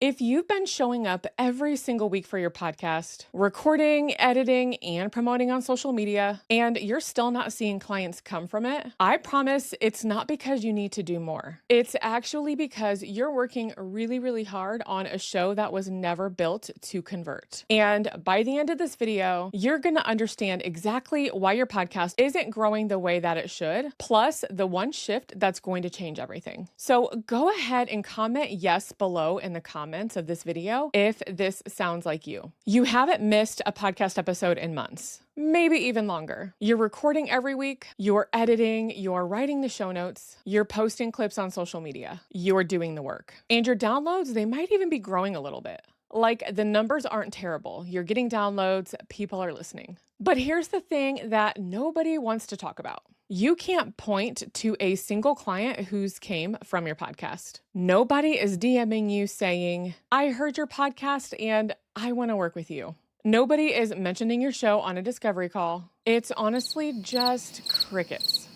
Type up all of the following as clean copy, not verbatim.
If you've been showing up every single week for your podcast, recording, editing, and promoting on social media, and you're still not seeing clients come from it, I promise it's not because you need to do more. It's actually because you're working really, really hard on a show that was never built to convert. And by the end of this video, you're going to understand exactly why your podcast isn't growing the way that it should, plus the one shift that's going to change everything. So go ahead and comment yes below in the comments of this video if this sounds like you. You haven't missed a podcast episode in months, maybe even longer. You're recording every week, you're editing, you're writing the show notes, you're posting clips on social media, you're doing the work. And your downloads, they might even be growing a little bit. Like the numbers aren't terrible. You're getting downloads, people are listening. But here's the thing that nobody wants to talk about. You can't point to a single client who's came from your podcast. Nobody is DMing you saying, I heard your podcast and I want to work with you. Nobody is mentioning your show on a discovery call. It's honestly just crickets.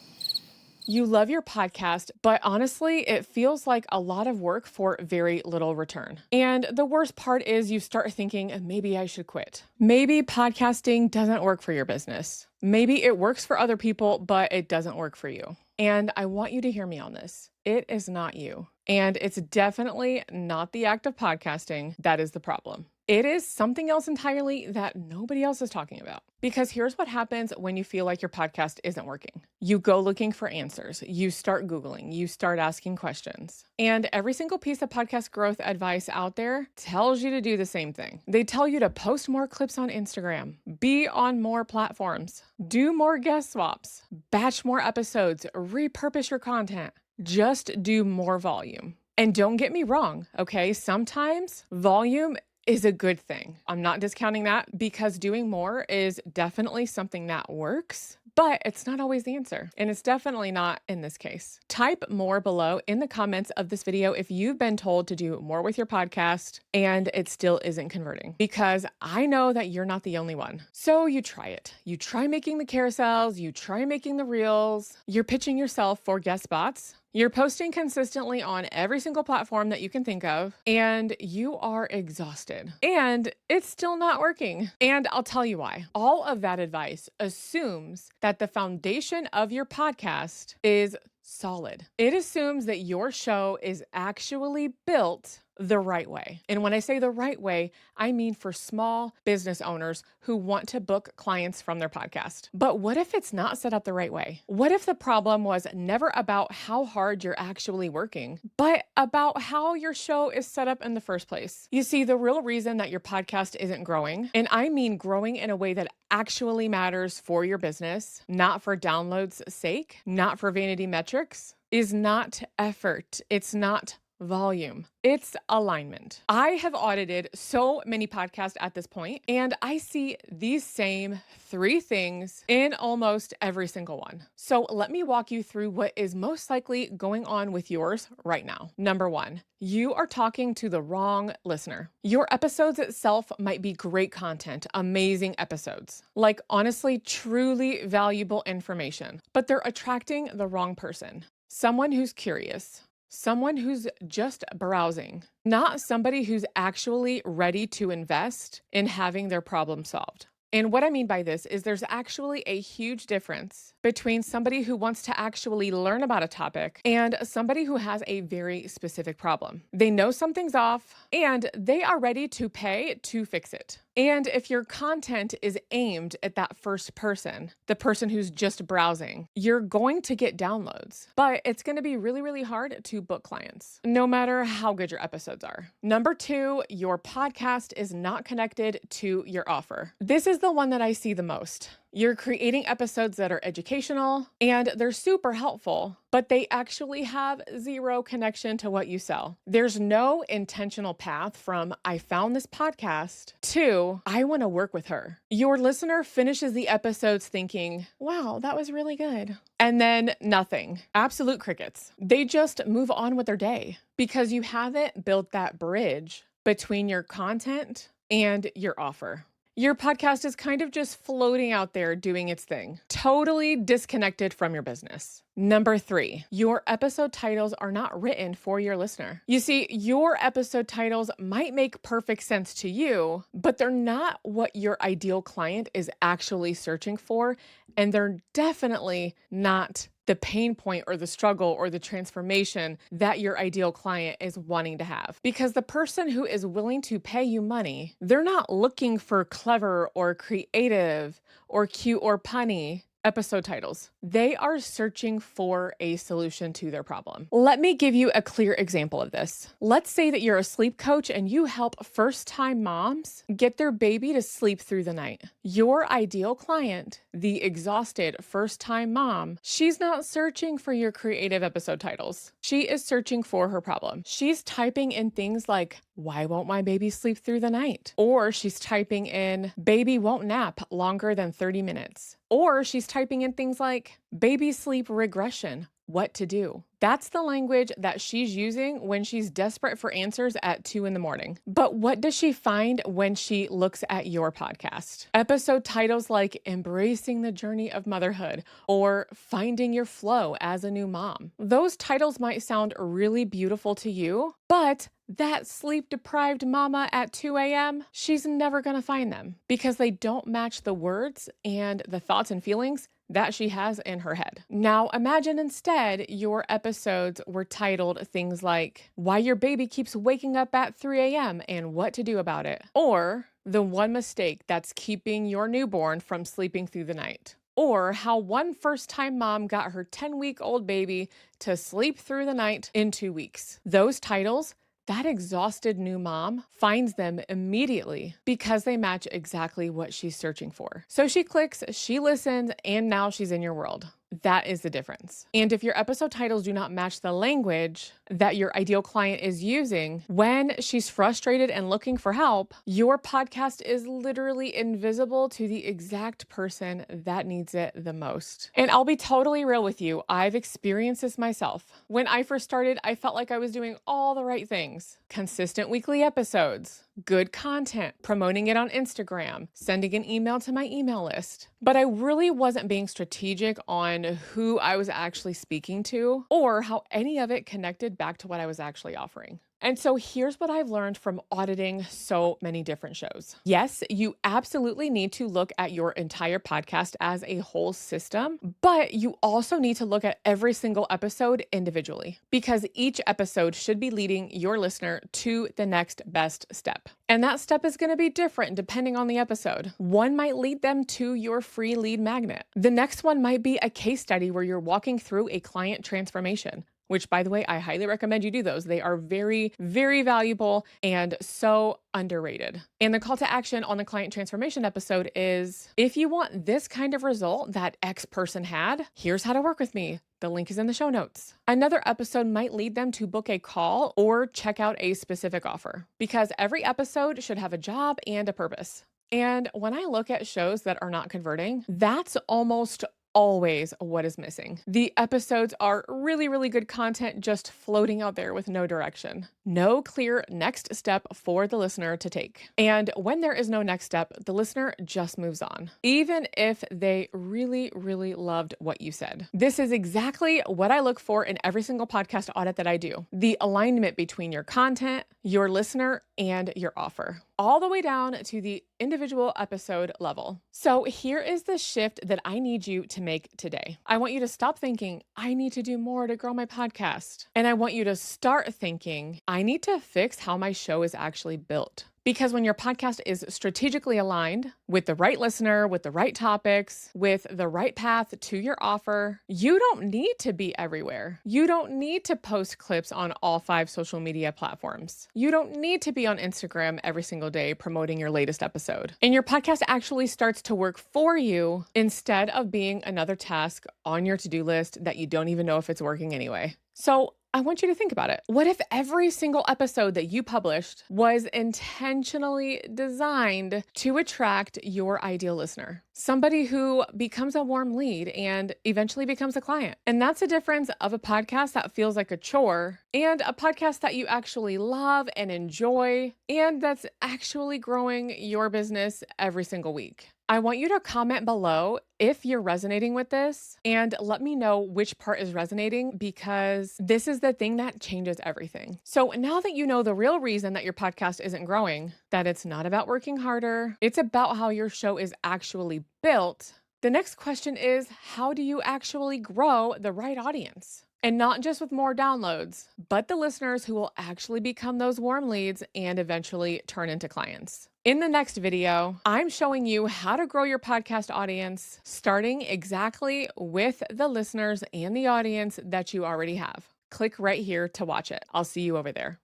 You love your podcast, but honestly, it feels like a lot of work for very little return. And the worst part is you start thinking, maybe I should quit. Maybe podcasting doesn't work for your business. Maybe it works for other people, but it doesn't work for you. And I want you to hear me on this. It is not you. And it's definitely not the act of podcasting that is the problem. It is something else entirely that nobody else is talking about. Because here's what happens when you feel like your podcast isn't working. You go looking for answers. You start Googling. You start asking questions. And every single piece of podcast growth advice out there tells you to do the same thing. They tell you to post more clips on Instagram, be on more platforms, do more guest swaps, batch more episodes, repurpose your content. Just do more volume. And don't get me wrong, okay? Sometimes volume is a good thing. I'm not discounting that because doing more is definitely something that works, but it's not always the answer. And it's definitely not in this case. Type more below in the comments of this video if you've been told to do more with your podcast and it still isn't converting, because I know that you're not the only one. So you try it. You try making the carousels, you try making the reels, you're pitching yourself for guest spots. You're posting consistently on every single platform that you can think of, and you are exhausted. And it's still not working. And I'll tell you why. All of that advice assumes that the foundation of your podcast is solid. It assumes that your show is actually built the right way. And when I say the right way, I mean for small business owners who want to book clients from their podcast. But what if it's not set up the right way? What if the problem was never about how hard you're actually working, but about how your show is set up in the first place? You see, the real reason that your podcast isn't growing, and I mean growing in a way that actually matters for your business, not for downloads' sake, not for vanity metrics, is not effort. It's not volume. It's alignment. I have audited so many podcasts at this point, and I see these same 3 things in almost every single one. So let me walk you through what is most likely going on with yours right now. Number 1, you are talking to the wrong listener. Your episodes itself might be great content, amazing episodes, like honestly, truly valuable information, but they're attracting the wrong person. Someone who's curious. Someone who's just browsing, not somebody who's actually ready to invest in having their problem solved. And what I mean by this is there's actually a huge difference between somebody who wants to actually learn about a topic and somebody who has a very specific problem. They know something's off and they are ready to pay to fix it. And if your content is aimed at that first person, the person who's just browsing, you're going to get downloads, but it's going to be really, really hard to book clients, no matter how good your episodes are. Number 2, your podcast is not connected to your offer. This is the one that I see the most. You're creating episodes that are educational and they're super helpful, but they actually have zero connection to what you sell. There's no intentional path from I found this podcast to I want to work with her. Your listener finishes the episodes thinking, wow, that was really good. And then nothing, absolute crickets. They just move on with their day because you haven't built that bridge between your content and your offer. Your podcast is kind of just floating out there doing its thing, totally disconnected from your business. Number 3, your episode titles are not written for your listener. You see, your episode titles might make perfect sense to you, but they're not what your ideal client is actually searching for, and they're definitely not the pain point or the struggle or the transformation that your ideal client is wanting to have. Because the person who is willing to pay you money, they're not looking for clever or creative or cute or punny episode titles. They are searching for a solution to their problem. Let me give you a clear example of this. Let's say that you're a sleep coach and you help first-time moms get their baby to sleep through the night. Your ideal client, the exhausted first-time mom, she's not searching for your creative episode titles. She is searching for her problem. She's typing in things like, why won't my baby sleep through the night? Or she's typing in, baby won't nap longer than 30 minutes. Or she's typing in things like, baby sleep regression, what to do. That's the language that she's using when she's desperate for answers at 2 a.m. But what does she find when she looks at your podcast? Episode titles like Embracing the Journey of Motherhood or Finding Your Flow as a New Mom. Those titles might sound really beautiful to you, but that sleep-deprived mama at 2 a.m., she's never going to find them because they don't match the words and the thoughts and feelings that she has in her head. Now, imagine instead your episodes were titled things like Why Your Baby Keeps Waking Up at 3 a.m. and What to Do About It, or The One Mistake That's Keeping Your Newborn from Sleeping Through the Night, or how one first-time mom got her 10-week-old baby to sleep through the night in 2 weeks. Those titles, that exhausted new mom finds them immediately because they match exactly what she's searching for. So she clicks, she listens, and now she's in your world. That is the difference. And if your episode titles do not match the language that your ideal client is using when she's frustrated and looking for help, your podcast is literally invisible to the exact person that needs it the most. And I'll be totally real with you. I've experienced this myself. When I first started, I felt like I was doing all the right things. Consistent weekly episodes, good content, promoting it on Instagram, sending an email to my email list. But I really wasn't being strategic on who I was actually speaking to or how any of it connected back to what I was actually offering. And so here's what I've learned from auditing so many different shows. Yes, you absolutely need to look at your entire podcast as a whole system, but you also need to look at every single episode individually because each episode should be leading your listener to the next best step. And that step is going to be different depending on the episode. One might lead them to your free lead magnet. The next one might be a case study where you're walking through a client transformation, which, by the way, I highly recommend you do those. They are very, very valuable and so underrated. And the call to action on the client transformation episode is, if you want this kind of result that X person had, here's how to work with me. The link is in the show notes. Another episode might lead them to book a call or check out a specific offer because every episode should have a job and a purpose. And when I look at shows that are not converting, that's almost always what is missing. The episodes are really, really good content just floating out there with no direction. No clear next step for the listener to take. And when there is no next step, the listener just moves on, even if they really, really loved what you said. This is exactly what I look for in every single podcast audit that I do. The alignment between your content, your listener, and your offer, all the way down to the individual episode level. So here is the shift that I need you to make today. I want you to stop thinking, I need to do more to grow my podcast. And I want you to start thinking, I need to fix how my show is actually built. Because when your podcast is strategically aligned with the right listener, with the right topics, with the right path to your offer, you don't need to be everywhere. You don't need to post clips on all 5 social media platforms. You don't need to be on Instagram every single day promoting your latest episode. And your podcast actually starts to work for you instead of being another task on your to-do list that you don't even know if it's working anyway. So I want you to think about it. What if every single episode that you published was intentionally designed to attract your ideal listener? Somebody who becomes a warm lead and eventually becomes a client. And that's the difference of a podcast that feels like a chore and a podcast that you actually love and enjoy and that's actually growing your business every single week. I want you to comment below if you're resonating with this and let me know which part is resonating because this is the thing that changes everything. So now that you know the real reason that your podcast isn't growing, that it's not about working harder, it's about how your show is actually built. The next question is, how do you actually grow the right audience? And not just with more downloads, but the listeners who will actually become those warm leads and eventually turn into clients. In the next video, I'm showing you how to grow your podcast audience, starting exactly with the listeners and the audience that you already have. Click right here to watch it. I'll see you over there.